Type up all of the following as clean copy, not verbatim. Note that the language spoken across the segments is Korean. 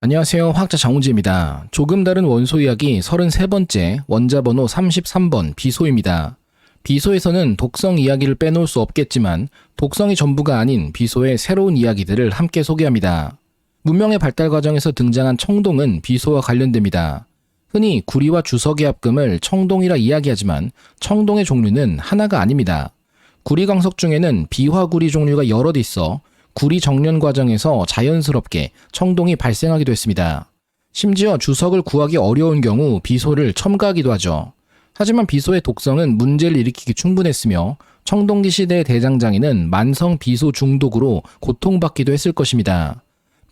안녕하세요. 화학자 장훈재입니다. 조금 다른 원소 이야기 33번째 원자번호 33번 비소입니다. 비소에서는 독성 이야기를 빼놓을 수 없겠지만 독성이 전부가 아닌 비소의 새로운 이야기들을 함께 소개합니다. 문명의 발달 과정에서 등장한 청동은 비소와 관련됩니다. 흔히 구리와 주석의 합금을 청동이라 이야기하지만 청동의 종류는 하나가 아닙니다. 구리 광석 중에는 비화구리 종류가 여럿 있어 구리 정련 과정에서 자연스럽게 청동이 발생하기도 했습니다. 심지어 주석을 구하기 어려운 경우 비소를 첨가하기도 하죠. 하지만 비소의 독성은 문제를 일으키기 충분했으며 청동기 시대의 대장장이는 만성 비소 중독으로 고통받기도 했을 것입니다.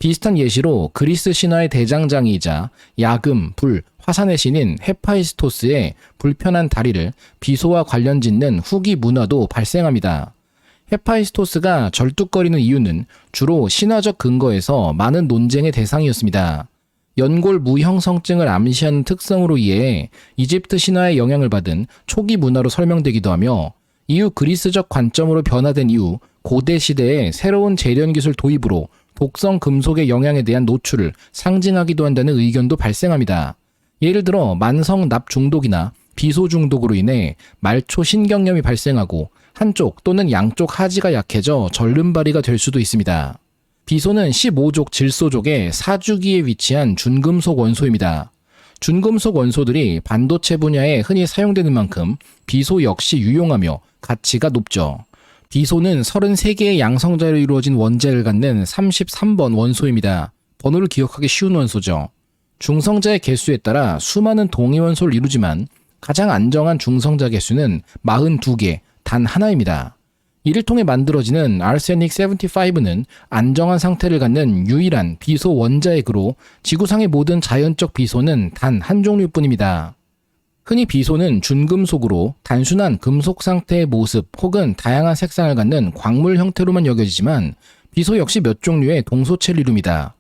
비슷한 예시로 그리스 신화의 대장장이이자 야금, 불, 화산의 신인 헤파이스토스의 불편한 다리를 비소와 관련 짓는 후기 문화도 발생합니다. 헤파이스토스가 절뚝거리는 이유는 주로 신화적 근거에서 많은 논쟁의 대상이었습니다. 연골 무형성증을 암시하는 특성으로 이해해 이집트 신화의 영향을 받은 초기 문화로 설명되기도 하며 이후 그리스적 관점으로 변화된 이후 고대 시대의 새로운 재련기술 도입으로 독성 금속의 영향에 대한 노출을 상징하기도 한다는 의견도 발생합니다. 예를 들어 만성 납 중독이나 비소 중독으로 인해 말초 신경염이 발생하고 한쪽 또는 양쪽 하지가 약해져 절름발이가 될 수도 있습니다. 비소는 15족 질소족의 사주기에 위치한 준금속 원소입니다. 준금속 원소들이 반도체 분야에 흔히 사용되는 만큼 비소 역시 유용하며 가치가 높죠. 비소는 33개의 양성자로 이루어진 원자를 갖는 33번 원소입니다. 번호를 기억하기 쉬운 원소죠. 중성자의 개수에 따라 수많은 동위원소를 이루지만 가장 안정한 중성자 개수는 42개, 단 하나입니다. 이를 통해 만들어지는 아르세닉 75는 안정한 상태를 갖는 유일한 비소 원자액으로 지구상의 모든 자연적 비소는 단 한 종류뿐입니다. 흔히 비소는 준금속으로 단순한 금속 상태의 모습 혹은 다양한 색상을 갖는 광물 형태로만 여겨지지만 비소 역시 몇 종류의 동소체를 이룹니다.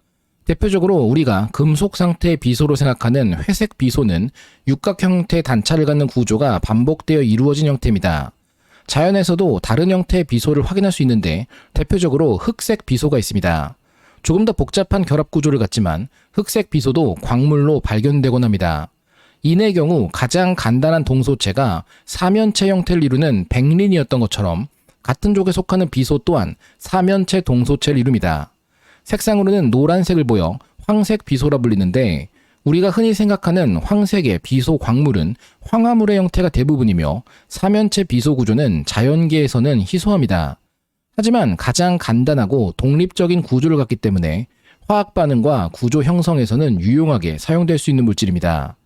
대표적으로 우리가 금속 상태의 비소로 생각하는 회색 비소는 육각 형태의 단차를 갖는 구조가 반복되어 이루어진 형태입니다. 자연에서도 다른 형태의 비소를 확인할 수 있는데 대표적으로 흑색 비소가 있습니다. 조금 더 복잡한 결합 구조를 갖지만 흑색 비소도 광물로 발견되곤 합니다. 인의 경우 가장 간단한 동소체가 사면체 형태를 이루는 백린이었던 것처럼 같은 족에 속하는 비소 또한 사면체 동소체를 이룹니다. 색상으로는 노란색을 보여 황색 비소라 불리는데 우리가 흔히 생각하는 황색의 비소 광물은 황화물의 형태가 대부분이며 사면체 비소 구조는 자연계에서는 희소합니다. 하지만 가장 간단하고 독립적인 구조를 갖기 때문에 화학 반응과 구조 형성에서는 유용하게 사용될 수 있는 물질입니다.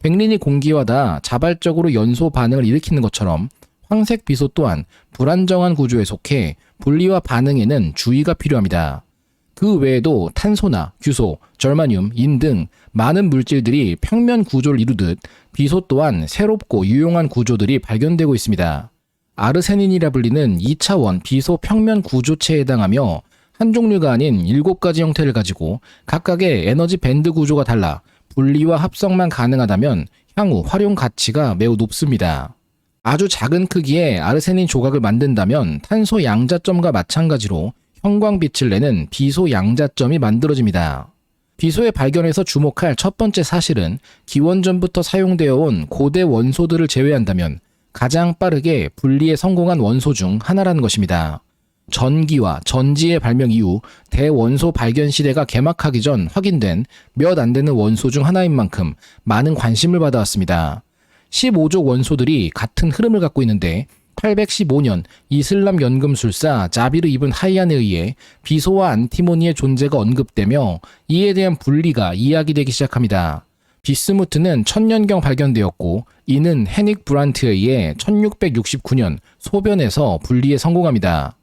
백린이 공기와 닿아 자발적으로 연소 반응을 일으키는 것처럼 황색 비소 또한 불안정한 구조에 속해 분리와 반응에는 주의가 필요합니다. 그 외에도 탄소나 규소, 절마늄, 인 등 많은 물질들이 평면 구조를 이루듯 비소 또한 새롭고 유용한 구조들이 발견되고 있습니다. 아르세닌이라 불리는 2차원 비소 평면 구조체에 해당하며 한 종류가 아닌 7가지 형태를 가지고 각각의 에너지 밴드 구조가 달라 분리와 합성만 가능하다면 향후 활용 가치가 매우 높습니다. 아주 작은 크기의 아르세닌 조각을 만든다면 탄소 양자점과 마찬가지로 형광빛을 내는 비소 양자점이 만들어집니다. 비소의 발견에서 주목할 첫 번째 사실은 기원전부터 사용되어 온 고대 원소들을 제외한다면 가장 빠르게 분리에 성공한 원소 중 하나라는 것입니다. 전기와 전지의 발명 이후 대원소 발견 시대가 개막하기 전 확인된 몇 안 되는 원소 중 하나인 만큼 많은 관심을 받아왔습니다. 15족 원소들이 같은 흐름을 갖고 있는데 815년 이슬람 연금술사 자비르 이븐 하이안에 의해 비소와 안티모니의 존재가 언급되며 이에 대한 분리가 이야기되기 시작합니다. 비스무트는 1000년경 발견되었고 이는 헤닉 브란트에 의해 1669년 소변에서 분리에 성공합니다.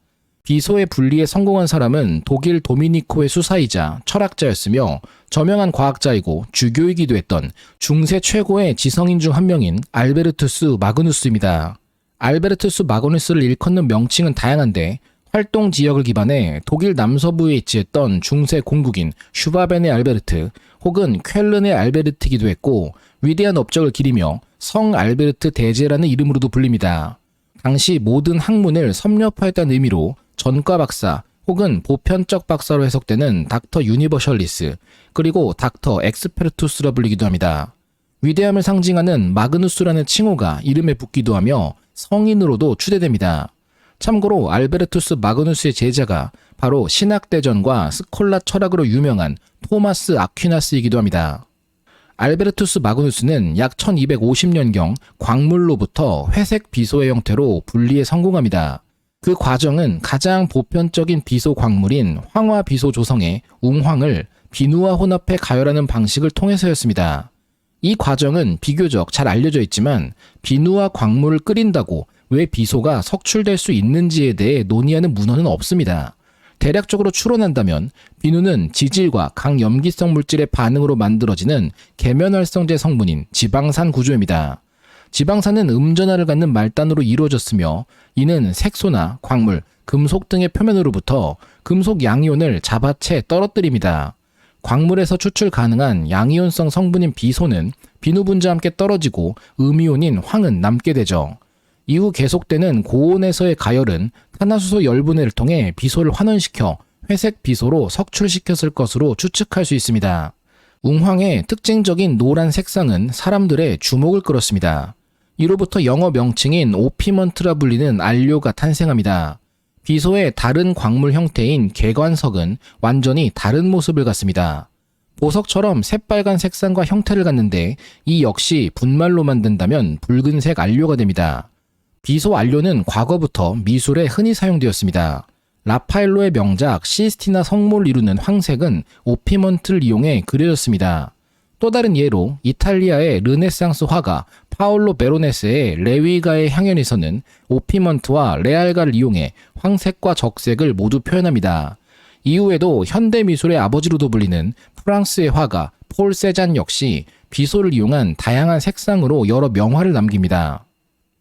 비소의 분리에 성공한 사람은 독일 도미니코의 수사이자 철학자였으며 저명한 과학자이고 주교이기도 했던 중세 최고의 지성인 중 한 명인 알베르투스 마그누스입니다. 알베르투스 마그누스를 일컫는 명칭은 다양한데 활동 지역을 기반해 독일 남서부에 위치했던 중세 공국인 슈바벤의 알베르트 혹은 쾰른의 알베르트이기도 했고 위대한 업적을 기리며 성 알베르트 대제라는 이름으로도 불립니다. 당시 모든 학문을 섭렵하였다는 의미로 전과 박사, 혹은 보편적 박사로 해석되는 닥터 유니버셜리스, 그리고 닥터 엑스페르투스라 불리기도 합니다. 위대함을 상징하는 마그누스라는 칭호가 이름에 붙기도 하며 성인으로도 추대됩니다. 참고로 알베르투스 마그누스의 제자가 바로 신학대전과 스콜라 철학으로 유명한 토마스 아퀴나스이기도 합니다. 알베르투스 마그누스는 약 1250년경 광물로부터 회색 비소의 형태로 분리에 성공합니다. 그 과정은 가장 보편적인 비소 광물인 황화 비소 조성에 웅황을 비누와 혼합해 가열하는 방식을 통해서였습니다. 이 과정은 비교적 잘 알려져 있지만 비누와 광물을 끓인다고 왜 비소가 석출될 수 있는지에 대해 논의하는 문헌은 없습니다. 대략적으로 추론한다면 비누는 지질과 강염기성 물질의 반응으로 만들어지는 계면활성제 성분인 지방산 구조입니다. 지방산은 음전하를 갖는 말단으로 이루어졌으며 이는 색소나 광물, 금속 등의 표면으로부터 금속 양이온을 잡아채 떨어뜨립니다. 광물에서 추출 가능한 양이온성 성분인 비소는 비누 분자와 함께 떨어지고 음이온인 황은 남게 되죠. 이후 계속되는 고온에서의 가열은 탄화수소 열분해를 통해 비소를 환원시켜 회색 비소로 석출시켰을 것으로 추측할 수 있습니다. 웅황의 특징적인 노란 색상은 사람들의 주목을 끌었습니다. 이로부터 영어 명칭인 오피먼트라 불리는 안료가 탄생합니다. 비소의 다른 광물 형태인 개관석은 완전히 다른 모습을 갖습니다. 보석처럼 새빨간 색상과 형태를 갖는데 이 역시 분말로 만든다면 붉은색 안료가 됩니다. 비소 안료는 과거부터 미술에 흔히 사용되었습니다. 라파엘로의 명작 시스티나 성모를 이루는 황색은 오피먼트를 이용해 그려졌습니다. 또 다른 예로 이탈리아의 르네상스 화가 파올로 베로네스의 레위가의 향연에서는 오피먼트와 레알가를 이용해 황색과 적색을 모두 표현합니다. 이후에도 현대미술의 아버지로도 불리는 프랑스의 화가 폴 세잔 역시 비소를 이용한 다양한 색상으로 여러 명화를 남깁니다.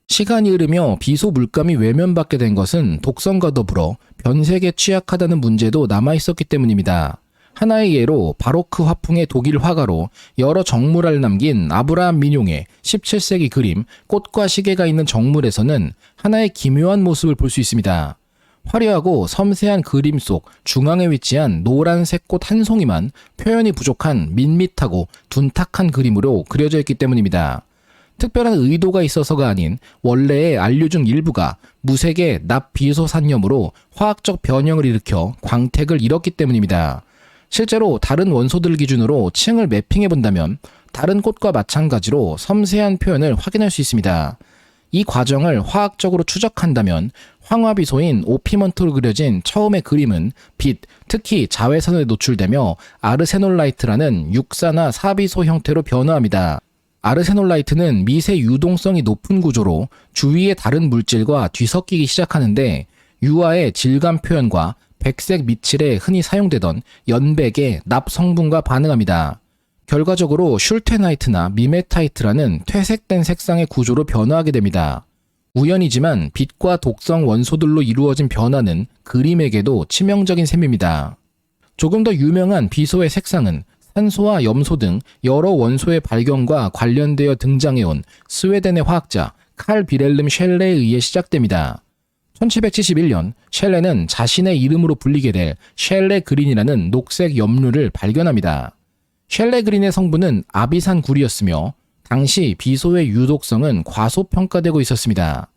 시간이 흐르며 비소 물감이 외면받게 된 것은 독성과 더불어 변색에 취약하다는 문제도 남아있었기 때문입니다. 하나의 예로 바로크 화풍의 독일 화가로 여러 정물화를 남긴 아브라함 민용의 17세기 그림 꽃과 시계가 있는 정물에서는 하나의 기묘한 모습을 볼 수 있습니다. 화려하고 섬세한 그림 속 중앙에 위치한 노란색 꽃 한 송이만 표현이 부족한 밋밋하고 둔탁한 그림으로 그려져 있기 때문입니다. 특별한 의도가 있어서가 아닌 원래의 안료 중 일부가 무색의 납비소산염으로 화학적 변형을 일으켜 광택을 잃었기 때문입니다. 실제로 다른 원소들 기준으로 층을 매핑해본다면 다른 꽃과 마찬가지로 섬세한 표현을 확인할 수 있습니다. 이 과정을 화학적으로 추적한다면 황화비소인 오피먼트로 그려진 처음의 그림은 빛, 특히 자외선에 노출되며 아르세놀라이트라는 육산화 사비소 형태로 변화합니다. 아르세놀라이트는 미세 유동성이 높은 구조로 주위의 다른 물질과 뒤섞이기 시작하는데 유화의 질감 표현과 백색 미칠에 흔히 사용되던 연백의 납 성분과 반응합니다. 결과적으로 슐테나이트나 미메타이트라는 퇴색된 색상의 구조로 변화하게 됩니다. 우연이지만 빛과 독성 원소들로 이루어진 변화는 그림에게도 치명적인 셈입니다. 조금 더 유명한 비소의 색상은 산소와 염소 등 여러 원소의 발견과 관련되어 등장해온 스웨덴의 화학자 칼 비렐름 셸레에 의해 시작됩니다. 1771년 셸레는 자신의 이름으로 불리게 될 셸레 그린이라는 녹색 염료를 발견합니다. 셸레 그린의 성분은 아비산굴이었으며 당시 비소의 유독성은 과소평가되고 있었습니다.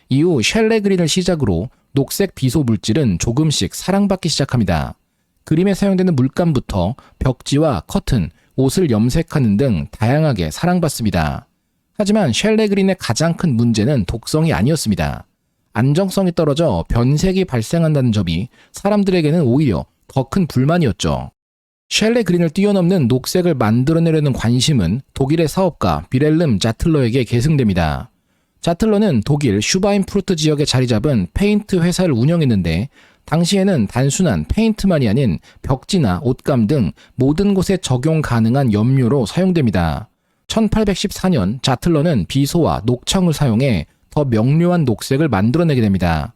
이후 셸레 그린을 시작으로 녹색 비소 물질은 조금씩 사랑받기 시작합니다. 그림에 사용되는 물감부터 벽지와 커튼, 옷을 염색하는 등 다양하게 사랑받습니다. 하지만 셸레 그린의 가장 큰 문제는 독성이 아니었습니다. 안정성이 떨어져 변색이 발생한다는 점이 사람들에게는 오히려 더 큰 불만이었죠. 셸레 그린을 뛰어넘는 녹색을 만들어내려는 관심은 독일의 사업가 비렐름 자틀러에게 계승됩니다. 자틀러는 독일 슈바인프루트 지역에 자리 잡은 페인트 회사를 운영했는데 당시에는 단순한 페인트만이 아닌 벽지나 옷감 등 모든 곳에 적용 가능한 염료로 사용됩니다. 1814년 자틀러는 비소와 녹청을 사용해 더 명료한 녹색을 만들어내게 됩니다.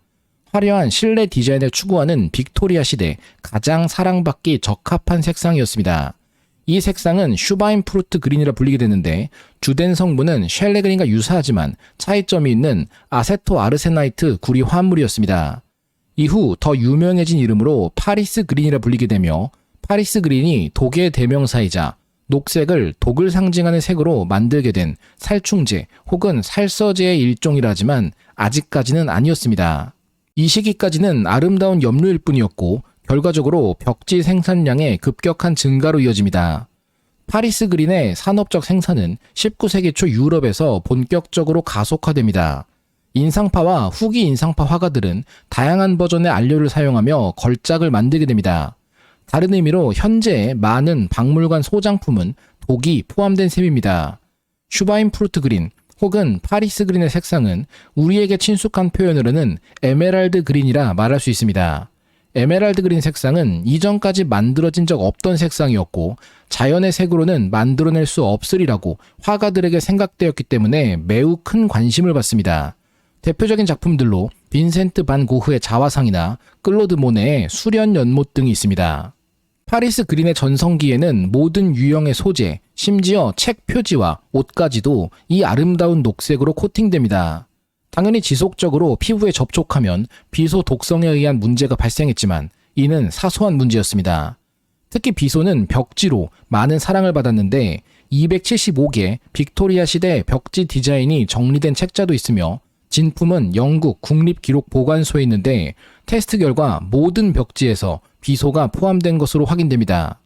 화려한 실내 디자인을 추구하는 빅토리아 시대 가장 사랑받기 적합한 색상이었습니다. 이 색상은 슈바인프루트 그린이라 불리게 되는데 주된 성분은 셸레 그린과 유사하지만 차이점이 있는 아세토 아르세나이트 구리 화합물이었습니다. 이후 더 유명해진 이름으로 파리스 그린이라 불리게 되며 파리스 그린이 독의 대명사이자 녹색을 독을 상징하는 색으로 만들게 된 살충제 혹은 살서제의 일종이라 하지만 아직까지는 아니었습니다. 이 시기까지는 아름다운 염료일 뿐이었고 결과적으로 벽지 생산량의 급격한 증가로 이어집니다. 파리스 그린의 산업적 생산은 19세기 초 유럽에서 본격적으로 가속화됩니다. 인상파와 후기 인상파 화가들은 다양한 버전의 안료를 사용하며 걸작을 만들게 됩니다. 다른 의미로 현재의 많은 박물관 소장품은 독이 포함된 셈입니다. 슈바인프루트 그린 혹은 파리스 그린의 색상은 우리에게 친숙한 표현으로는 에메랄드 그린이라 말할 수 있습니다. 에메랄드 그린 색상은 이전까지 만들어진 적 없던 색상이었고 자연의 색으로는 만들어낼 수 없으리라고 화가들에게 생각되었기 때문에 매우 큰 관심을 받습니다. 대표적인 작품들로 빈센트 반 고흐의 자화상이나 클로드 모네의 수련 연못 등이 있습니다. 파리스 그린의 전성기에는 모든 유형의 소재, 심지어 책 표지와 옷까지도 이 아름다운 녹색으로 코팅됩니다. 당연히 지속적으로 피부에 접촉하면 비소 독성에 의한 문제가 발생했지만 이는 사소한 문제였습니다. 특히 비소는 벽지로 많은 사랑을 받았는데 275개 빅토리아 시대 벽지 디자인이 정리된 책자도 있으며 진품은 영국 국립기록보관소에 있는데 테스트 결과 모든 벽지에서 비소가 포함된 것으로 확인됩니다.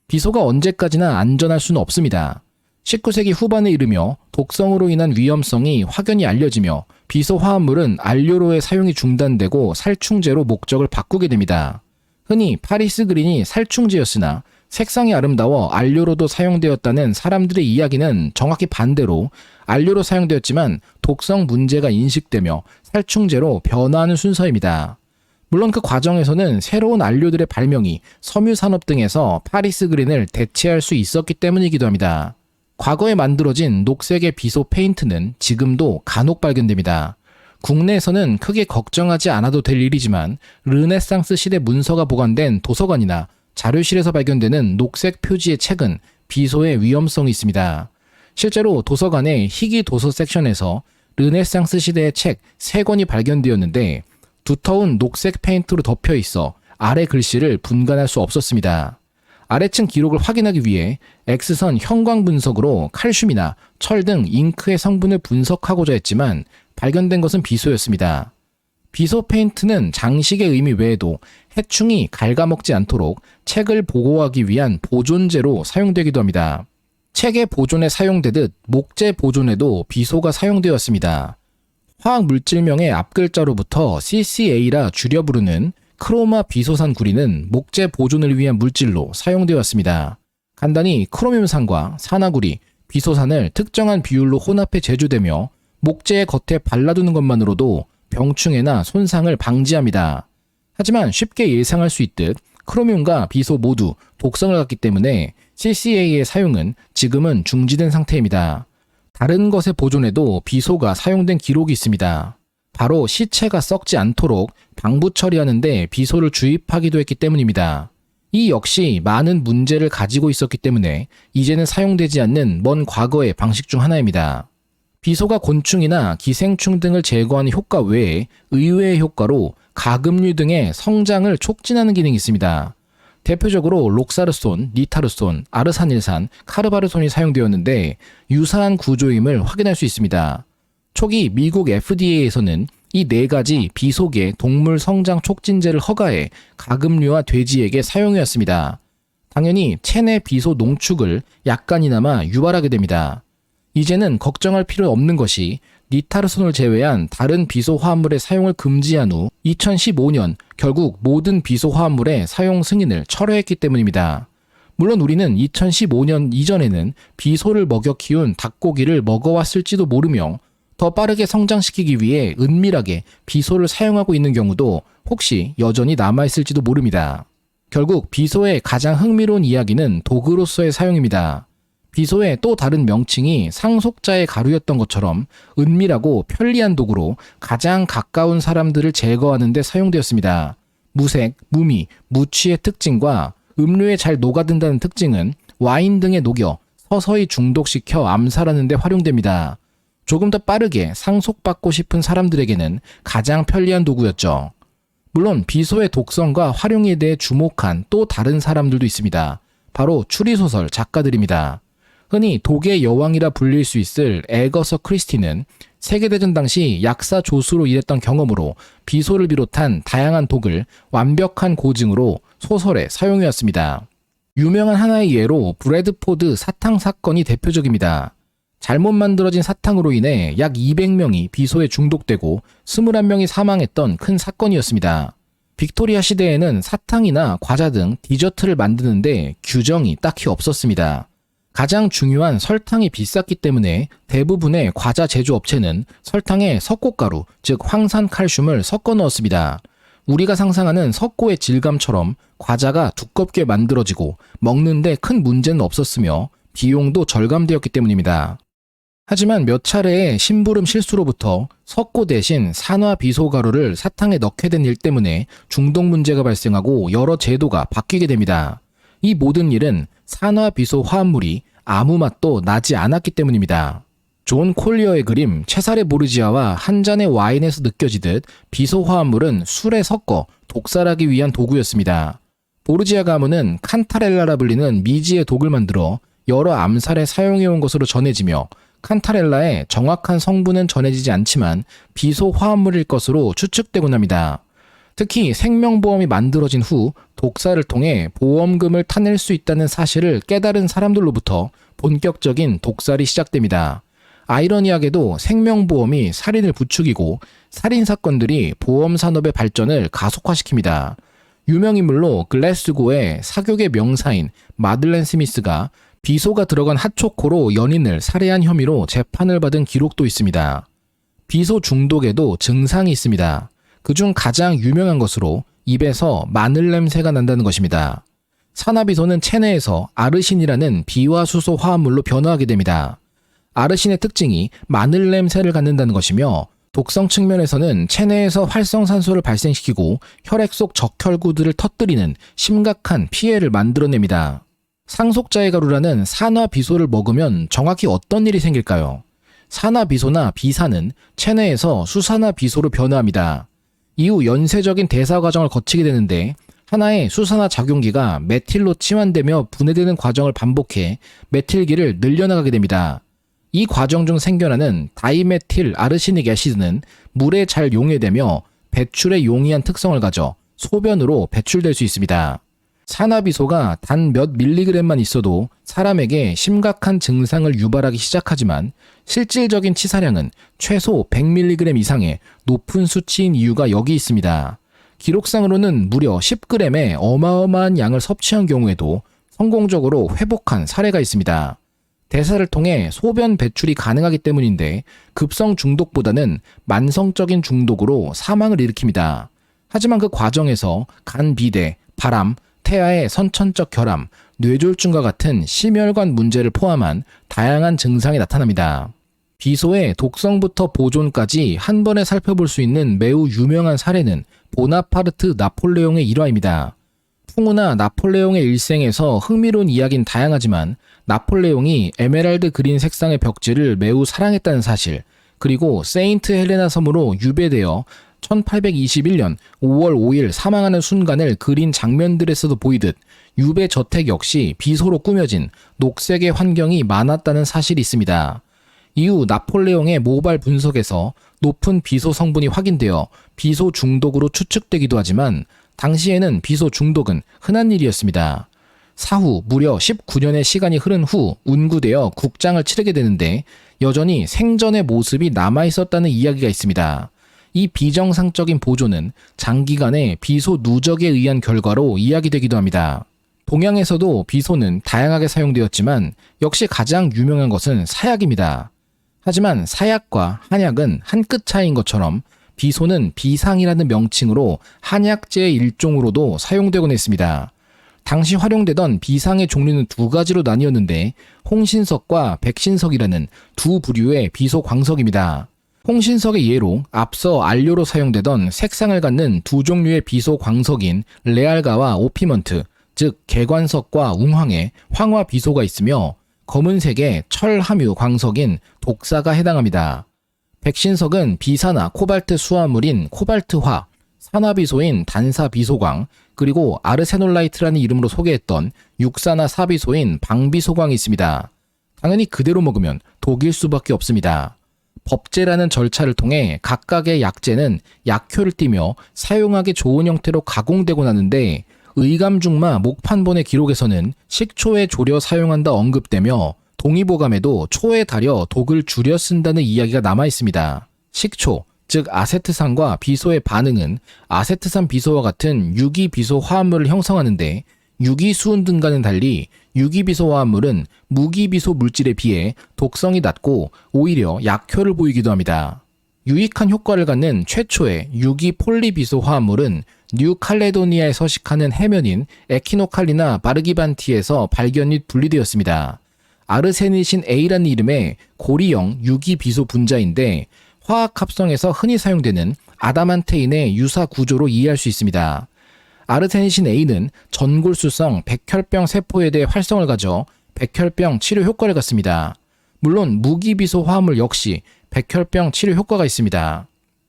비소가 언제까지나 안전할 수는 없습니다. 19세기 후반에 이르며 독성으로 인한 위험성이 확연히 알려지며 비소 화합물은 안료로의 사용이 중단되고 살충제로 목적을 바꾸게 됩니다. 흔히 파리스 그린이 살충제였으나 색상이 아름다워 안료로도 사용되었다는 사람들의 이야기는 정확히 반대로 안료로 사용되었지만 독성 문제가 인식되며 살충제로 변화하는 순서입니다. 물론 그 과정에서는 새로운 안료들의 발명이 섬유산업 등에서 파리스 그린을 대체할 수 있었기 때문이기도 합니다. 과거에 만들어진 녹색의 비소 페인트는 지금도 간혹 발견됩니다. 국내에서는 크게 걱정하지 않아도 될 일이지만 르네상스 시대 문서가 보관된 도서관이나 자료실에서 발견되는 녹색 표지의 책은 비소의 위험성이 있습니다. 실제로 도서관의 희귀 도서 섹션에서 르네상스 시대의 책 3권이 발견되었는데 두터운 녹색 페인트로 덮여 있어 아래 글씨를 분간할 수 없었습니다. 아래층 기록을 확인하기 위해 X선 형광 분석으로 칼슘이나 철 등 잉크의 성분을 분석하고자 했지만 발견된 것은 비소였습니다. 비소 페인트는 장식의 의미 외에도 해충이 갉아먹지 않도록 책을 보호하기 위한 보존제로 사용되기도 합니다. 책의 보존에 사용되듯 목재 보존에도 비소가 사용되었습니다. 화학 물질명의 앞글자로부터 CCA라 줄여 부르는 크로마 비소산 구리는 목재 보존을 위한 물질로 사용되었습니다. 간단히 크로뮴산과 산화구리, 비소산을 특정한 비율로 혼합해 제조되며 목재의 겉에 발라두는 것만으로도 병충해나 손상을 방지합니다. 하지만 쉽게 예상할 수 있듯 크로뮴과 비소 모두 독성을 갖기 때문에 CCA의 사용은 지금은 중지된 상태입니다. 다른 것의 보존에도 비소가 사용된 기록이 있습니다. 바로 시체가 썩지 않도록 방부 처리하는데 비소를 주입하기도 했기 때문입니다. 이 역시 많은 문제를 가지고 있었기 때문에 이제는 사용되지 않는 먼 과거의 방식 중 하나입니다. 비소가 곤충이나 기생충 등을 제거하는 효과 외에 의외의 효과로 가금류 등의 성장을 촉진하는 기능이 있습니다. 대표적으로 록사르손, 니타르손, 아르사닐산, 카르바르손이 사용되었는데 유사한 구조임을 확인할 수 있습니다. 초기 미국 FDA에서는 이 4가지 비소계 동물 성장 촉진제를 허가해 가금류와 돼지에게 사용해왔습니다. 당연히 체내 비소 농축을 약간이나마 유발하게 됩니다. 이제는 걱정할 필요 없는 것이 니타르손을 제외한 다른 비소 화합물의 사용을 금지한 후 2015년 결국 모든 비소 화합물의 사용 승인을 철회했기 때문입니다. 물론 우리는 2015년 이전에는 비소를 먹여 키운 닭고기를 먹어왔을지도 모르며 더 빠르게 성장시키기 위해 은밀하게 비소를 사용하고 있는 경우도 혹시 여전히 남아있을지도 모릅니다. 결국 비소의 가장 흥미로운 이야기는 도구로서의 사용입니다. 비소의 또 다른 명칭이 상속자의 가루였던 것처럼 은밀하고 편리한 도구로 가장 가까운 사람들을 제거하는 데 사용되었습니다. 무색, 무미, 무취의 특징과 음료에 잘 녹아든다는 특징은 와인 등에 녹여 서서히 중독시켜 암살하는 데 활용됩니다. 조금 더 빠르게 상속받고 싶은 사람들에게는 가장 편리한 도구였죠. 물론 비소의 독성과 활용에 대해 주목한 또 다른 사람들도 있습니다. 바로 추리소설 작가들입니다. 흔히 독의 여왕이라 불릴 수 있을 애거서 크리스티는 세계대전 당시 약사 조수로 일했던 경험으로 비소를 비롯한 다양한 독을 완벽한 고증으로 소설에 사용해왔습니다. 유명한 하나의 예로 브래드포드 사탕 사건이 대표적입니다. 잘못 만들어진 사탕으로 인해 약 200명이 비소에 중독되고 21명이 사망했던 큰 사건이었습니다. 빅토리아 시대에는 사탕이나 과자 등 디저트를 만드는데 규정이 딱히 없었습니다. 가장 중요한 설탕이 비쌌기 때문에 대부분의 과자 제조업체는 설탕에 석고가루, 즉 황산칼슘을 섞어 넣었습니다. 우리가 상상하는 석고의 질감처럼 과자가 두껍게 만들어지고 먹는데 큰 문제는 없었으며 비용도 절감되었기 때문입니다. 하지만 몇 차례의 심부름 실수로부터 석고 대신 산화 비소가루를 사탕에 넣게 된 일 때문에 중독 문제가 발생하고 여러 제도가 바뀌게 됩니다. 이 모든 일은 산화 비소 화합물이 아무 맛도 나지 않았기 때문입니다. 존 콜리어의 그림 체사레 보르지아와 한 잔의 와인에서 느껴지듯 비소 화합물은 술에 섞어 독살하기 위한 도구였습니다. 보르지아 가문은 칸타렐라라 불리는 미지의 독을 만들어 여러 암살에 사용해온 것으로 전해지며 칸타렐라의 정확한 성분은 전해지지 않지만 비소 화합물일 것으로 추측되곤 합니다. 특히 생명보험이 만들어진 후 독살을 통해 보험금을 타낼 수 있다는 사실을 깨달은 사람들로부터 본격적인 독살이 시작됩니다. 아이러니하게도 생명보험이 살인을 부추기고 살인사건들이 보험산업의 발전을 가속화시킵니다. 유명인물로 글래스고의 사교계 명사인 마들렌 스미스가 비소가 들어간 핫초코로 연인을 살해한 혐의로 재판을 받은 기록도 있습니다. 비소 중독에도 증상이 있습니다. 그중 가장 유명한 것으로 입에서 마늘 냄새가 난다는 것입니다. 산화비소는 체내에서 아르신이라는 비화수소 화합물로 변화하게 됩니다. 아르신의 특징이 마늘 냄새를 갖는다는 것이며 독성 측면에서는 체내에서 활성산소를 발생시키고 혈액 속 적혈구들을 터뜨리는 심각한 피해를 만들어냅니다. 상속자의 가루라는 산화비소를 먹으면 정확히 어떤 일이 생길까요? 산화비소나 비산은 체내에서 수산화비소로 변화합니다. 이후 연쇄적인 대사 과정을 거치게 되는데 하나의 수산화 작용기가 메틸로 치환되며 분해되는 과정을 반복해 메틸기를 늘려나가게 됩니다. 이 과정 중 생겨나는 다이메틸 아르시닉 애시드는 물에 잘 용해되며 배출에 용이한 특성을 가져 소변으로 배출될 수 있습니다. 산화비소가 단 몇 밀리그램만 있어도 사람에게 심각한 증상을 유발하기 시작하지만 실질적인 치사량은 최소 100mg 이상의 높은 수치인 이유가 여기 있습니다. 기록상으로는 무려 10g의 어마어마한 양을 섭취한 경우에도 성공적으로 회복한 사례가 있습니다. 대사를 통해 소변 배출이 가능하기 때문인데 급성 중독보다는 만성적인 중독으로 사망을 일으킵니다. 하지만 그 과정에서 간 비대, 바람, 태아의 선천적 결함, 뇌졸중과 같은 심혈관 문제를 포함한 다양한 증상이 나타납니다. 비소의 독성부터 보존까지 한 번에 살펴볼 수 있는 매우 유명한 사례는 보나파르트 나폴레옹의 일화입니다. 풍우나 나폴레옹의 일생에서 흥미로운 이야기는 다양하지만 나폴레옹이 에메랄드 그린 색상의 벽지를 매우 사랑했다는 사실, 그리고 세인트 헬레나 섬으로 유배되어 1821년 5월 5일 사망하는 순간을 그린 장면들에서도 보이듯 유배 저택 역시 비소로 꾸며진 녹색의 환경이 많았다는 사실이 있습니다. 이후 나폴레옹의 모발 분석에서 높은 비소 성분이 확인되어 비소 중독으로 추측되기도 하지만 당시에는 비소 중독은 흔한 일이었습니다. 사후 무려 19년의 시간이 흐른 후 운구되어 국장을 치르게 되는데 여전히 생전의 모습이 남아있었다는 이야기가 있습니다. 이 비정상적인 보존은 장기간의 비소 누적에 의한 결과로 이야기되기도 합니다. 동양에서도 비소는 다양하게 사용되었지만 역시 가장 유명한 것은 사약입니다. 하지만 사약과 한약은 한 끗 차이인 것처럼 비소는 비상이라는 명칭으로 한약재의 일종으로도 사용되곤 했습니다. 당시 활용되던 비상의 종류는 두 가지로 나뉘었는데 홍신석과 백신석이라는 두 부류의 비소 광석입니다. 홍신석의 예로 앞서 안료로 사용되던 색상을 갖는 두 종류의 비소 광석인 레알가와 오피먼트, 즉 개관석과 웅황의 황화 비소가 있으며 검은색의 철함유 광석인 독사가 해당합니다. 백신석은 비산화 코발트 수화물인 코발트화, 산화비소인 단사비소광, 그리고 아르세놀라이트라는 이름으로 소개했던 육산화사비소인 방비소광이 있습니다. 당연히 그대로 먹으면 독일 수밖에 없습니다. 법제라는 절차를 통해 각각의 약재는 약효를 띠며 사용하기 좋은 형태로 가공되고 나는데 의감중마 목판본의 기록에서는 식초에 졸여 사용한다 언급되며 동의보감에도 초에 달여 독을 줄여 쓴다는 이야기가 남아 있습니다. 식초, 즉 아세트산과 비소의 반응은 아세트산 비소와 같은 유기비소 화합물을 형성하는데 유기수은 등과는 달리 유기비소 화합물은 무기비소 물질에 비해 독성이 낮고 오히려 약효를 보이기도 합니다. 유익한 효과를 갖는 최초의 유기폴리비소 화합물은 뉴칼레도니아에 서식하는 해면인 에키노칼리나 바르기반티에서 발견 및 분리되었습니다. 아르세니신 A라는 이름의 고리형 유기비소 분자인데 화학 합성에서 흔히 사용되는 아담한테인의 유사 구조로 이해할 수 있습니다. 아르세니신 A는 전골수성 백혈병 세포에 대해 활성을 가져 백혈병 치료 효과를 갖습니다. 물론 무기비소 화합물 역시 백혈병 치료 효과가 있습니다.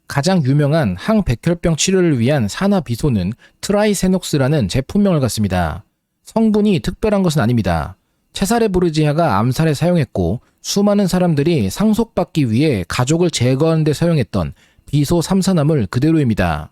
가장 유명한 항백혈병 치료를 위한 산화비소는 트라이세녹스라는 제품명을 갖습니다. 성분이 특별한 것은 아닙니다. 체사레 보르지아가 암살에 사용했고 수많은 사람들이 상속받기 위해 가족을 제거하는 데 사용했던 비소 3산화물 그대로입니다.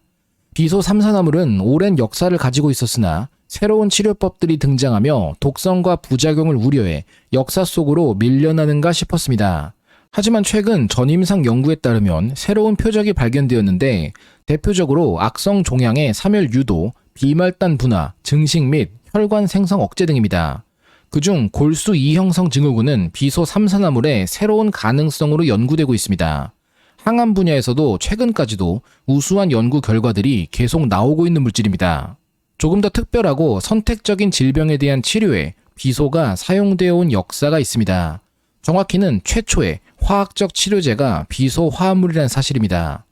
비소 3산화물은 오랜 역사를 가지고 있었으나 새로운 치료법들이 등장하며 독성과 부작용을 우려해 역사 속으로 밀려나는가 싶었습니다. 하지만 최근 전임상 연구에 따르면 새로운 표적이 발견되었는데 대표적으로 악성 종양의 사멸 유도, 비말단 분화, 증식 및 혈관 생성 억제 등입니다. 그중 골수 2형성 증후군은 비소 3산화물의 새로운 가능성으로 연구되고 있습니다. 항암 분야에서도 최근까지도 우수한 연구 결과들이 계속 나오고 있는 물질입니다. 조금 더 특별하고 선택적인 질병에 대한 치료에 비소가 사용되어 온 역사가 있습니다. 정확히는 최초의 화학적 치료제가 비소 화합물이라는 사실입니다.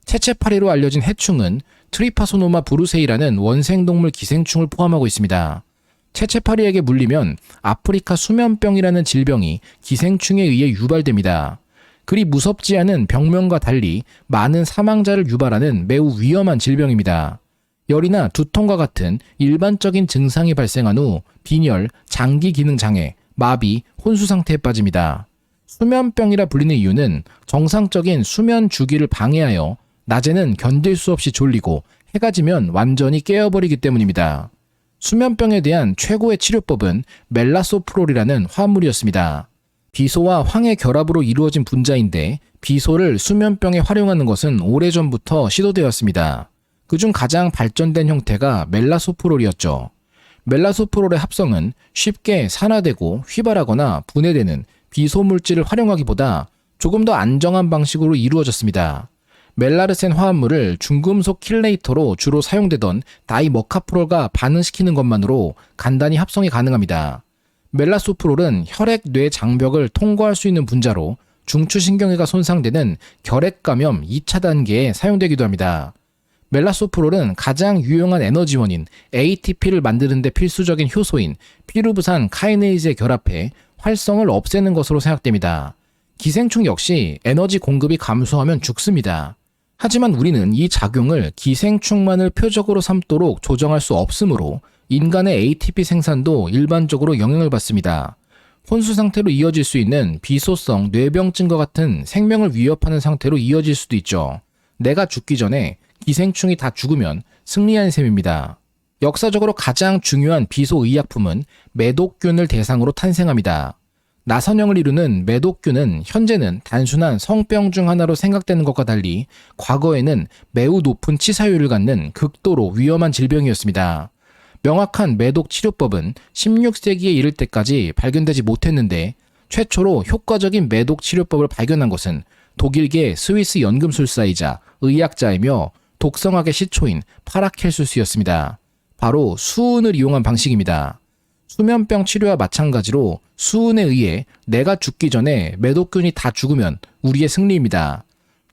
채채파리로 알려진 해충은 트리파소노마 브루세이라는 원생동물 기생충을 포함하고 있습니다. 채채파리에게 물리면 아프리카 수면병이라는 질병이 기생충에 의해 유발됩니다. 그리 무섭지 않은 병명과 달리 많은 사망자를 유발하는 매우 위험한 질병입니다. 열이나 두통과 같은 일반적인 증상이 발생한 후 빈혈, 장기 기능 장애, 마비, 혼수 상태에 빠집니다. 수면병이라 불리는 이유는 정상적인 수면 주기를 방해하여 낮에는 견딜 수 없이 졸리고 해가 지면 완전히 깨어버리기 때문입니다. 수면병에 대한 최고의 치료법은 멜라소프롤이라는 화합물이었습니다. 비소와 황의 결합으로 이루어진 분자인데 비소를 수면병에 활용하는 것은 오래전부터 시도되었습니다. 그중 가장 발전된 형태가 멜라소프롤이었죠. 멜라소프롤의 합성은 쉽게 산화되고 휘발하거나 분해되는 비소 물질을 활용하기보다 조금 더 안정한 방식으로 이루어졌습니다. 멜라르센 화합물을 중금속 킬레이터로 주로 사용되던 다이머카프롤과 반응시키는 것만으로 간단히 합성이 가능합니다. 멜라소프롤은 혈액 뇌 장벽을 통과할 수 있는 분자로 중추신경계가 손상되는 결핵감염 2차 단계에 사용되기도 합니다. 멜라소프롤은 가장 유용한 에너지원인 ATP를 만드는 데 필수적인 효소인 피루브산 카이네이즈에 결합해 활성을 없애는 것으로 생각됩니다. 기생충 역시 에너지 공급이 감소하면 죽습니다. 하지만 우리는 이 작용을 기생충만을 표적으로 삼도록 조정할 수 없으므로 인간의 ATP 생산도 일반적으로 영향을 받습니다. 혼수 상태로 이어질 수 있는 비소성 뇌병증과 같은 생명을 위협하는 상태로 이어질 수도 있죠. 내가 죽기 전에 기생충이 다 죽으면 승리한 셈입니다. 역사적으로 가장 중요한 비소 의약품은 매독균을 대상으로 탄생합니다. 나선형을 이루는 매독균은 현재는 단순한 성병 중 하나로 생각되는 것과 달리 과거에는 매우 높은 치사율을 갖는 극도로 위험한 질병이었습니다. 명확한 매독 치료법은 16세기에 이를 때까지 발견되지 못했는데 최초로 효과적인 매독 치료법을 발견한 것은 독일계 스위스 연금술사이자 의학자이며 독성학의 시초인 파라켈수스였습니다. 바로 수은을 이용한 방식입니다. 수면병 치료와 마찬가지로 수은에 의해 내가 죽기 전에 매독균이 다 죽으면 우리의 승리입니다.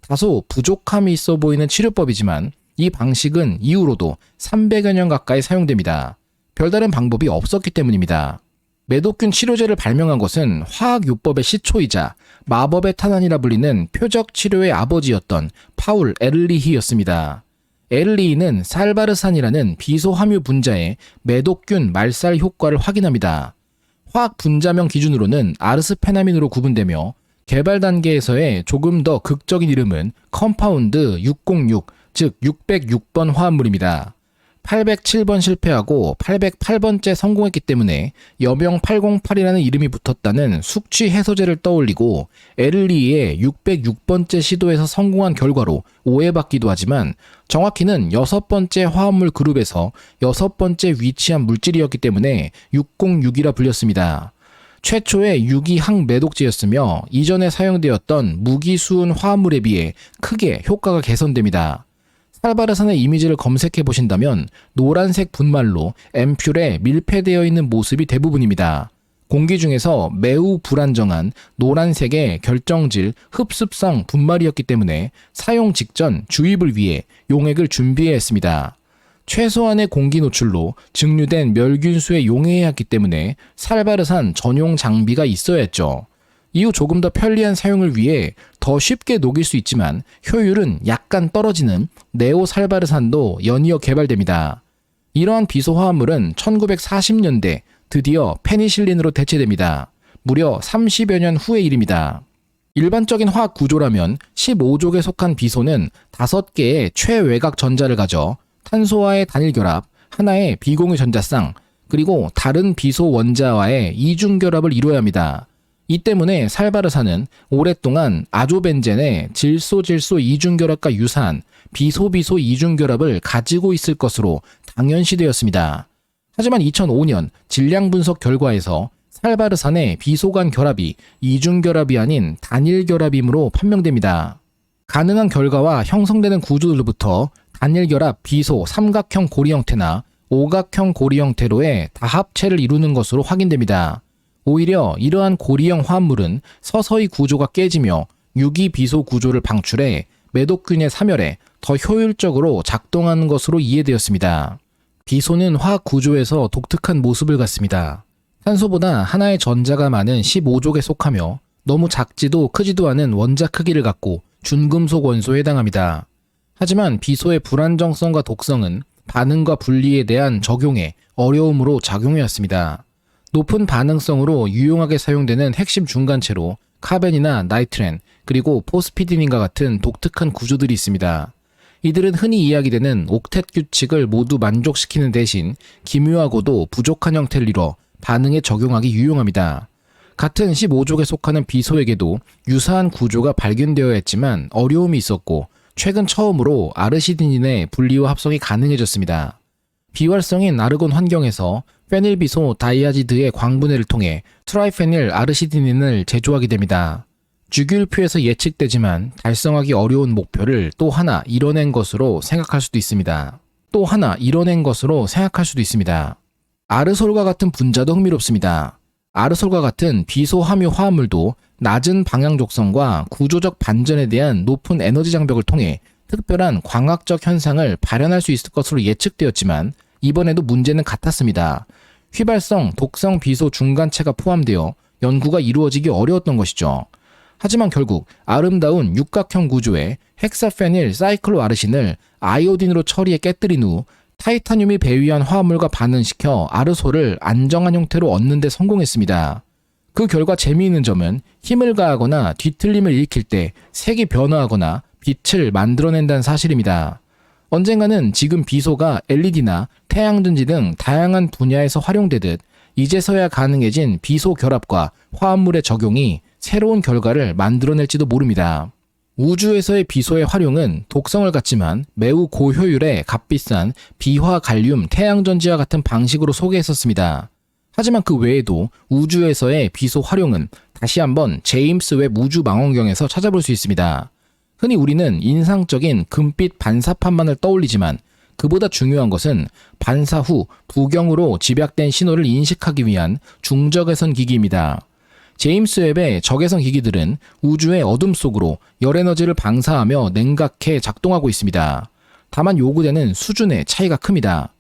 다소 부족함이 있어 보이는 치료법이지만 이 방식은 이후로도 300여 년 가까이 사용됩니다. 별다른 방법이 없었기 때문입니다. 매독균 치료제를 발명한 것은 화학요법의 시초이자 마법의 탄환이라 불리는 표적 치료의 아버지였던 파울 에를리히였습니다. 에를리히는 살바르산이라는 비소 함유 분자의 메독균 말살 효과를 확인합니다. 화학 분자명 기준으로는 아르스페나민으로 구분되며 개발 단계에서의 조금 더 극적인 이름은 컴파운드 606, 즉 606번 화합물입니다. 807번 실패하고 808번째 성공했기 때문에 여명 808이라는 이름이 붙었다는 숙취 해소제를 떠올리고 에를리히의 606번째 시도에서 성공한 결과로 오해받기도 하지만 정확히는 6번째 화합물 그룹에서 6번째 위치한 물질이었기 때문에 606이라 불렸습니다. 최초의 유기 항매독제였으며 이전에 사용되었던 무기수은 화합물에 비해 크게 효과가 개선됩니다. 살바르산의 이미지를 검색해 보신다면 노란색 분말로 앰뷸에 밀폐되어 있는 모습이 대부분입니다. 공기 중에서 매우 불안정한 노란색의 결정질 흡습성 분말이었기 때문에 사용 직전 주입을 위해 용액을 준비해야 했습니다. 최소한의 공기 노출로 증류된 멸균수에 용해야 했기 때문에 살바르산 전용 장비가 있어야 했죠. 이후 조금 더 편리한 사용을 위해 더 쉽게 녹일 수 있지만 효율은 약간 떨어지는 네오살바르산도 연이어 개발됩니다. 이러한 비소 화합물은 1940년대 드디어 페니실린으로 대체됩니다. 무려 30여 년 후의 일입니다. 일반적인 화학 구조라면 15족에 속한 비소는 5개의 최외곽 전자를 가져 탄소와의 단일 결합, 하나의 비공유 전자쌍, 그리고 다른 비소 원자와의 이중 결합을 이루어야 합니다. 이 때문에 살바르산은 오랫동안 아조벤젠의 질소질소 이중결합과 유사한 비소비소 이중결합을 가지고 있을 것으로 당연시되었습니다. 하지만 2005년 질량 분석 결과에서 살바르산의 비소 간 결합이 이중결합이 아닌 단일결합임으로 판명됩니다. 가능한 결과와 형성되는 구조들로부터 단일결합 비소 삼각형 고리 형태나 오각형 고리 형태로의 다합체를 이루는 것으로 확인됩니다. 오히려 이러한 고리형 화합물은 서서히 구조가 깨지며 유기비소 구조를 방출해 매독균의 사멸에 더 효율적으로 작동하는 것으로 이해되었습니다. 비소는 화학 구조에서 독특한 모습을 갖습니다. 탄소보다 하나의 전자가 많은 15족에 속하며 너무 작지도 크지도 않은 원자 크기를 갖고 준금속 원소에 해당합니다. 하지만 비소의 불안정성과 독성은 반응과 분리에 대한 적용에 어려움으로 작용해왔습니다. 높은 반응성으로 유용하게 사용되는 핵심 중간체로 카벤이나 나이트렌, 그리고 포스피딘과 같은 독특한 구조들이 있습니다. 이들은 흔히 이야기되는 옥텟 규칙을 모두 만족시키는 대신 기묘하고도 부족한 형태를 이뤄 반응에 적용하기 유용합니다. 같은 15족에 속하는 비소에게도 유사한 구조가 발견되어야 했지만 어려움이 있었고 최근 처음으로 아르시디닌의 분리와 합성이 가능해졌습니다. 비활성인 아르곤 환경에서 페닐비소 다이아지드의 광분해를 통해 트라이페닐 아르시디닌을 제조하게 됩니다. 주기율표에서 예측되지만 달성하기 어려운 목표를 또 하나 이뤄낸 것으로 생각할 수도 있습니다. 아르솔과 같은 분자도 흥미롭습니다. 아르솔과 같은 비소 함유 화합물도 낮은 방향 족성과 구조적 반전에 대한 높은 에너지 장벽을 통해 특별한 광학적 현상을 발현할 수 있을 것으로 예측되었지만 이번에도 문제는 같았습니다. 휘발성, 독성 비소 중간체가 포함되어 연구가 이루어지기 어려웠던 것이죠. 하지만 결국 아름다운 육각형 구조의 헥사페닐 사이클로아르신을 아이오딘으로 처리해 깨뜨린 후 타이타늄이 배위한 화합물과 반응시켜 아르솔을 안정한 형태로 얻는 데 성공했습니다. 그 결과 재미있는 점은 힘을 가하거나 뒤틀림을 일으킬 때 색이 변화하거나 빛을 만들어낸다는 사실입니다. 언젠가는 지금 비소가 LED나 태양전지 등 다양한 분야에서 활용되듯 이제서야 가능해진 비소 결합과 화합물의 적용이 새로운 결과를 만들어낼지도 모릅니다. 우주에서의 비소의 활용은 독성을 갖지만 매우 고효율의 값비싼 비화 갈륨 태양전지와 같은 방식으로 소개했었습니다. 하지만 그 외에도 우주에서의 비소 활용은 다시 한번 제임스 웹 우주망원경에서 찾아볼 수 있습니다. 흔히 우리는 인상적인 금빛 반사판만을 떠올리지만 그보다 중요한 것은 반사 후 부경으로 집약된 신호를 인식하기 위한 중적외선 기기입니다. 제임스 웹의 적외선 기기들은 우주의 어둠 속으로 열에너지를 방사하며 냉각해 작동하고 있습니다. 다만 요구되는 수준의 차이가 큽니다.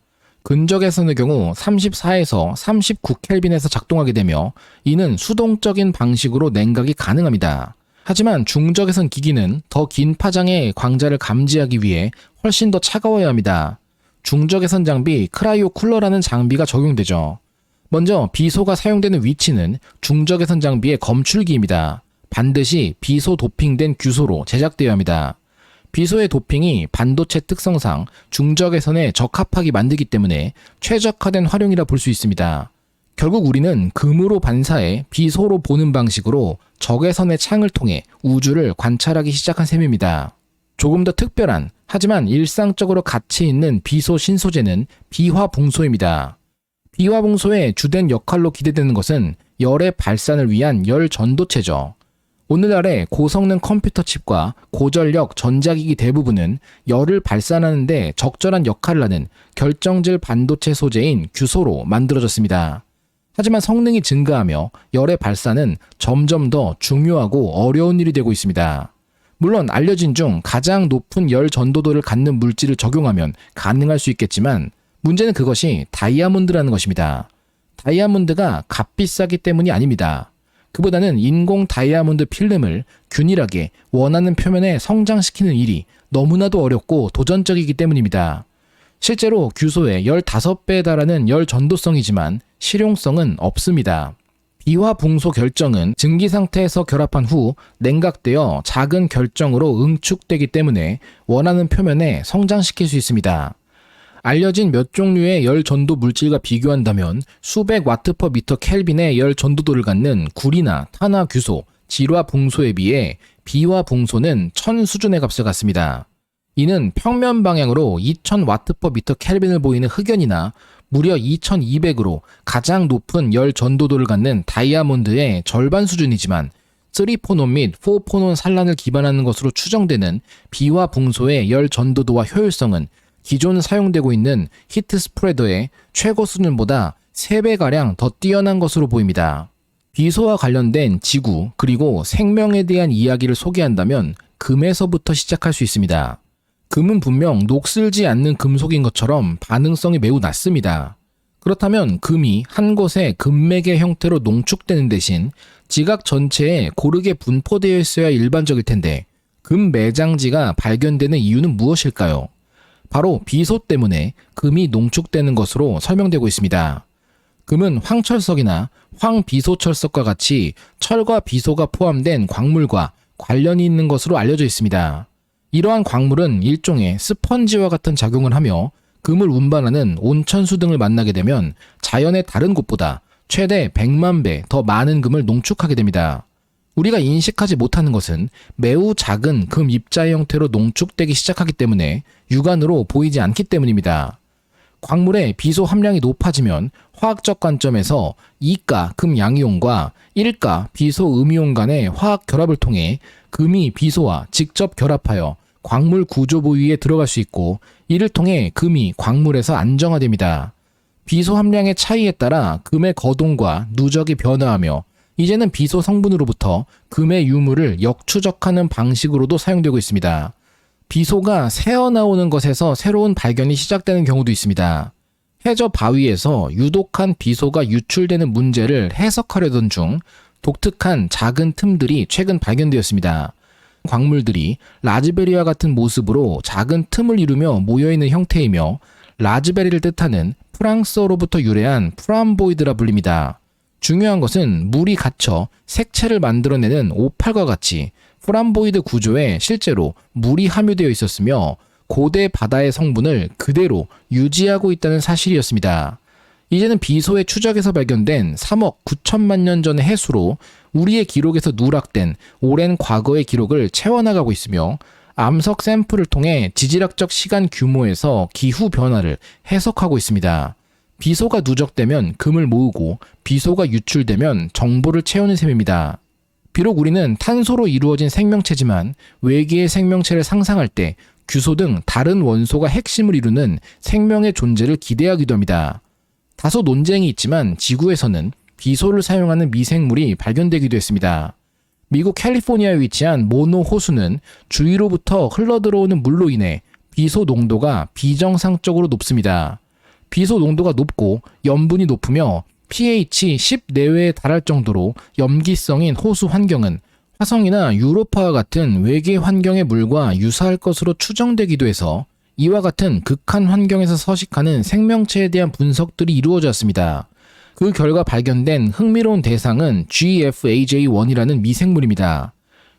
근적외선의 경우 34에서 39켈빈에서 작동하게 되며 이는 수동적인 방식으로 냉각이 가능합니다. 하지만 중적외선 기기는 더 긴 파장의 광자를 감지하기 위해 훨씬 더 차가워야 합니다. 중적외선 장비 크라이오 쿨러라는 장비가 적용되죠. 먼저 비소가 사용되는 위치는 중적외선 장비의 검출기입니다. 반드시 비소 도핑된 규소로 제작되어야 합니다. 비소의 도핑이 반도체 특성상 중적외선에 적합하게 만들기 때문에 최적화된 활용이라 볼 수 있습니다. 결국 우리는 금으로 반사해 비소로 보는 방식으로 적외선의 창을 통해 우주를 관찰하기 시작한 셈입니다. 조금 더 특별한, 하지만 일상적으로 가치 있는 비소 신소재는 비화붕소입니다. 비화붕소의 주된 역할로 기대되는 것은 열의 발산을 위한 열 전도체죠. 오늘날의 고성능 컴퓨터 칩과 고전력 전자기기 대부분은 열을 발산하는 데 적절한 역할을 하는 결정질 반도체 소재인 규소로 만들어졌습니다. 하지만 성능이 증가하며 열의 발산은 점점 더 중요하고 어려운 일이 되고 있습니다. 물론 알려진 중 가장 높은 열 전도도를 갖는 물질을 적용하면 가능할 수 있겠지만 문제는 그것이 다이아몬드라는 것입니다. 다이아몬드가 값비싸기 때문이 아닙니다. 그보다는 인공 다이아몬드 필름을 균일하게 원하는 표면에 성장시키는 일이 너무나도 어렵고 도전적이기 때문입니다. 실제로 규소의 15배에 달하는 열 전도성이지만 실용성은 없습니다. 비화붕소 결정은 증기 상태에서 결합한 후 냉각되어 작은 결정으로 응축되기 때문에 원하는 표면에 성장시킬 수 있습니다. 알려진 몇 종류의 열 전도 물질과 비교한다면 수백 와트 퍼 미터 켈빈의 열 전도도를 갖는 구리나 탄화 규소, 질화 붕소에 비해 비화 붕소는 1000 수준의 값을 갖습니다. 이는 평면 방향으로 2000 와트 퍼 미터 켈빈을 보이는 흑연이나 무려 2200으로 가장 높은 열 전도도를 갖는 다이아몬드의 절반 수준이지만 3포논 및 4포논 산란을 기반하는 것으로 추정되는 비화 붕소의 열 전도도와 효율성은 기존 사용되고 있는 히트 스프레더의 최고 수준보다 3배가량 더 뛰어난 것으로 보입니다. 비소와 관련된 지구 그리고 생명에 대한 이야기를 소개한다면 금에서부터 시작할 수 있습니다. 금은 분명 녹슬지 않는 금속인 것처럼 반응성이 매우 낮습니다. 그렇다면 금이 한 곳에 금맥의 형태로 농축되는 대신 지각 전체에 고르게 분포되어 있어야 일반적일 텐데 금 매장지가 발견되는 이유는 무엇일까요? 바로 비소 때문에 금이 농축되는 것으로 설명되고 있습니다. 금은 황철석이나 황비소철석과 같이 철과 비소가 포함된 광물과 관련이 있는 것으로 알려져 있습니다. 이러한 광물은 일종의 스펀지와 같은 작용을 하며 금을 운반하는 온천수 등을 만나게 되면 자연의 다른 곳보다 최대 100만 배 더 많은 금을 농축하게 됩니다. 우리가 인식하지 못하는 것은 매우 작은 금 입자의 형태로 농축되기 시작하기 때문에 육안으로 보이지 않기 때문입니다. 광물의 비소 함량이 높아지면 화학적 관점에서 2가 금 양이온과 1가 비소 음이온 간의 화학 결합을 통해 금이 비소와 직접 결합하여 광물 구조 부위에 들어갈 수 있고 이를 통해 금이 광물에서 안정화됩니다. 비소 함량의 차이에 따라 금의 거동과 누적이 변화하며 이제는 비소 성분으로부터 금의 유물을 역추적하는 방식으로도 사용되고 있습니다. 비소가 새어나오는 것에서 새로운 발견이 시작되는 경우도 있습니다. 해저 바위에서 유독한 비소가 유출되는 문제를 해석하려던 중 독특한 작은 틈들이 최근 발견되었습니다. 광물들이 라즈베리와 같은 모습으로 작은 틈을 이루며 모여있는 형태이며 라즈베리를 뜻하는 프랑스어로부터 유래한 프람보이드라 불립니다. 중요한 것은 물이 갇혀 색채를 만들어내는 오팔과 같이 프람보이드 구조에 실제로 물이 함유되어 있었으며 고대 바다의 성분을 그대로 유지하고 있다는 사실이었습니다. 이제는 비소의 추적에서 발견된 3억 9천만 년 전의 해수로 우리의 기록에서 누락된 오랜 과거의 기록을 채워나가고 있으며 암석 샘플을 통해 지질학적 시간 규모에서 기후 변화를 해석하고 있습니다. 비소가 누적되면 금을 모으고 비소가 유출되면 정보를 채우는 셈입니다. 비록 우리는 탄소로 이루어진 생명체지만 외계의 생명체를 상상할 때 규소 등 다른 원소가 핵심을 이루는 생명의 존재를 기대하기도 합니다. 다소 논쟁이 있지만 지구에서는 비소를 사용하는 미생물이 발견되기도 했습니다. 미국 캘리포니아에 위치한 모노 호수는 주위로부터 흘러들어오는 물로 인해 비소 농도가 비정상적으로 높습니다. 비소 농도가 높고 염분이 높으며 pH 10 내외에 달할 정도로 염기성인 호수 환경은 화성이나 유로파와 같은 외계 환경의 물과 유사할 것으로 추정되기도 해서 이와 같은 극한 환경에서 서식하는 생명체에 대한 분석들이 이루어졌습니다. 그 결과 발견된 흥미로운 대상은 GFAJ1이라는 미생물입니다.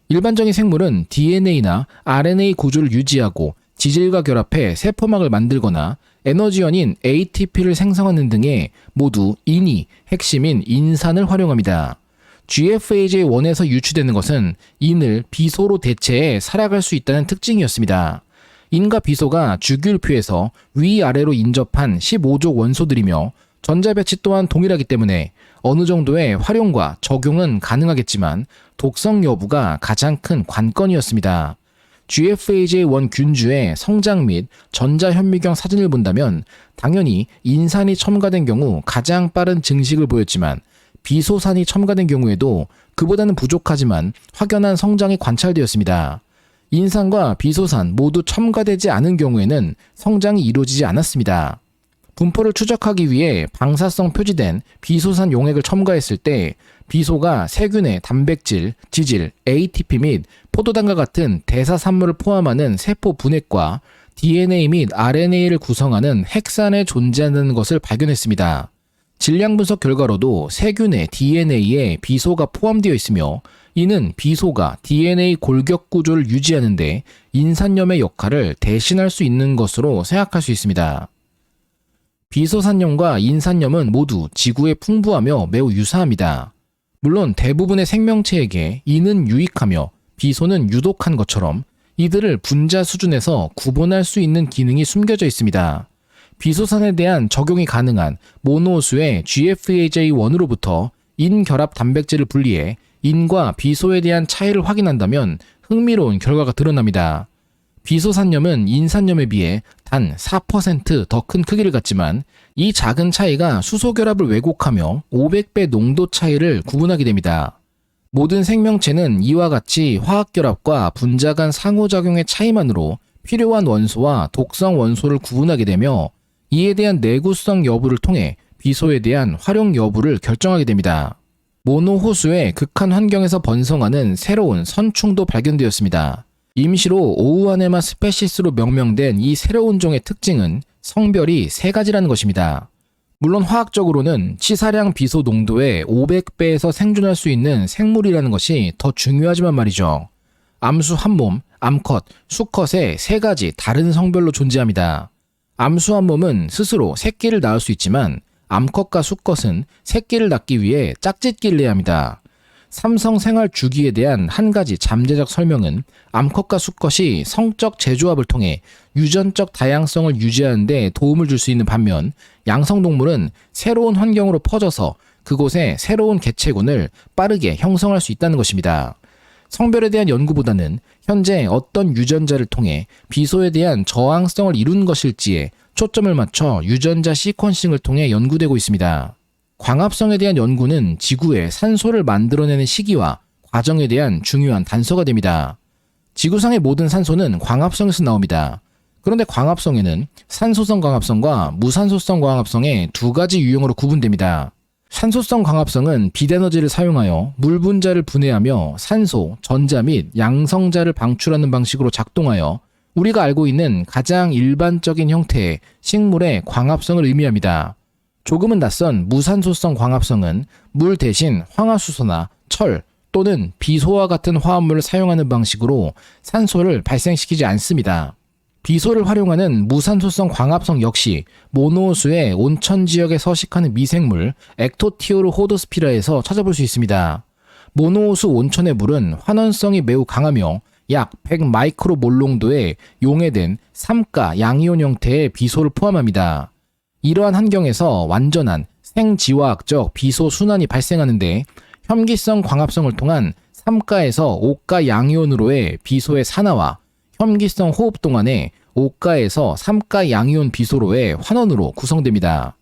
일반적인 생물은 DNA나 RNA 구조를 유지하고 지질과 결합해 세포막을 만들거나 에너지원인 ATP를 생성하는 등의 모두 인이 핵심인 인산을 활용합니다. GFAJ1에서 유추되는 것은 인을 비소로 대체해 살아갈 수 있다는 특징이었습니다. 인과 비소가 주기율표에서 위아래로 인접한 15족 원소들이며 전자 배치 또한 동일하기 때문에 어느 정도의 활용과 적용은 가능하겠지만 독성 여부가 가장 큰 관건이었습니다. GFAJ1 균주의 성장 및 전자 현미경 사진을 본다면 당연히 인산이 첨가된 경우 가장 빠른 증식을 보였지만 비소산이 첨가된 경우에도 그보다는 부족하지만 확연한 성장이 관찰되었습니다. 인산과 비소산 모두 첨가되지 않은 경우에는 성장이 이루어지지 않았습니다. 분포를 추적하기 위해 방사성 표시된 비소산 용액을 첨가했을 때 비소가 세균의 단백질, 지질, ATP 및 포도당과 같은 대사산물을 포함하는 세포 분핵과 DNA 및 RNA를 구성하는 핵산에 존재하는 것을 발견했습니다. 질량 분석 결과로도 세균의 DNA에 비소가 포함되어 있으며 이는 비소가 DNA 골격 구조를 유지하는 데 인산염의 역할을 대신할 수 있는 것으로 생각할 수 있습니다. 비소산염과 인산염은 모두 지구에 풍부하며 매우 유사합니다. 물론 대부분의 생명체에게 이는 유익하며 비소는 유독한 것처럼 이들을 분자 수준에서 구분할 수 있는 기능이 숨겨져 있습니다. 비소산에 대한 적용이 가능한 모노호수의 GFAJ1으로부터 인결합 단백질을 분리해 인과 비소에 대한 차이를 확인한다면 흥미로운 결과가 드러납니다. 비소산염은 인산염에 비해 단 4% 더 큰 크기를 갖지만 이 작은 차이가 수소결합을 왜곡하며 500배 농도 차이를 구분하게 됩니다. 모든 생명체는 이와 같이 화학결합과 분자 간 상호작용의 차이만으로 필요한 원소와 독성 원소를 구분하게 되며 이에 대한 내구성 여부를 통해 비소에 대한 활용 여부를 결정하게 됩니다. 모노호수의 극한 환경에서 번성하는 새로운 선충도 발견되었습니다. 임시로 오우아네마 스페시스로 명명된 이 새로운 종의 특징은 성별이 3가지라는 것입니다. 물론 화학적으로는 치사량 비소 농도의 500배에서 생존할 수 있는 생물이라는 것이 더 중요하지만 말이죠. 암수 한몸, 암컷, 수컷의 3가지 다른 성별로 존재합니다. 암수 한몸은 스스로 새끼를 낳을 수 있지만 암컷과 수컷은 새끼를 낳기 위해 짝짓기를 해야 합니다. 삼성 생활 주기에 대한 한 가지 잠재적 설명은 암컷과 수컷이 성적 재조합을 통해 유전적 다양성을 유지하는 데 도움을 줄 수 있는 반면 양성동물은 새로운 환경으로 퍼져서 그곳에 새로운 개체군을 빠르게 형성할 수 있다는 것입니다. 성별에 대한 연구보다는 현재 어떤 유전자를 통해 비소에 대한 저항성을 이룬 것일지에 초점을 맞춰 유전자 시퀀싱을 통해 연구되고 있습니다. 광합성에 대한 연구는 지구에 산소를 만들어내는 시기와 과정에 대한 중요한 단서가 됩니다. 지구상의 모든 산소는 광합성에서 나옵니다. 그런데 광합성에는 산소성 광합성과 무산소성 광합성의 2가지 유형으로 구분됩니다. 산소성 광합성은 빛에너지를 사용하여 물 분자를 분해하며 산소, 전자 및 양성자를 방출하는 방식으로 작동하여 우리가 알고 있는 가장 일반적인 형태의 식물의 광합성을 의미합니다. 조금은 낯선 무산소성 광합성은 물 대신 황화수소나 철 또는 비소와 같은 화합물을 사용하는 방식으로 산소를 발생시키지 않습니다. 비소를 활용하는 무산소성 광합성 역시 모노호수의 온천 지역에 서식하는 미생물 액토티오르 호드스피라에서 찾아볼 수 있습니다. 모노호수 온천의 물은 환원성이 매우 강하며 약 100 마이크로몰 농도의 용해된 삼가 양이온 형태의 비소를 포함합니다. 이러한 환경에서 완전한 생지화학적 비소 순환이 발생하는데 혐기성 광합성을 통한 3가에서 5가 양이온으로의 비소의 산화와 혐기성 호흡 동안의 5가에서 3가 양이온 비소로의 환원으로 구성됩니다.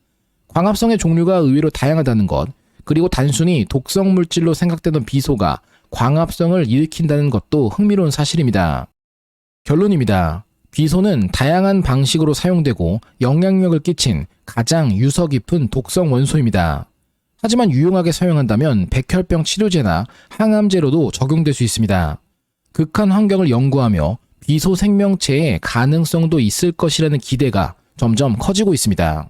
광합성의 종류가 의외로 다양하다는 것, 그리고 단순히 독성 물질로 생각되던 비소가 광합성을 일으킨다는 것도 흥미로운 사실입니다. 결론입니다. 비소는 다양한 방식으로 사용되고 영향력을 끼친 가장 유서 깊은 독성 원소입니다. 하지만 유용하게 사용한다면 백혈병 치료제나 항암제로도 적용될 수 있습니다. 극한 환경을 연구하며 비소 생명체의 가능성도 있을 것이라는 기대가 점점 커지고 있습니다.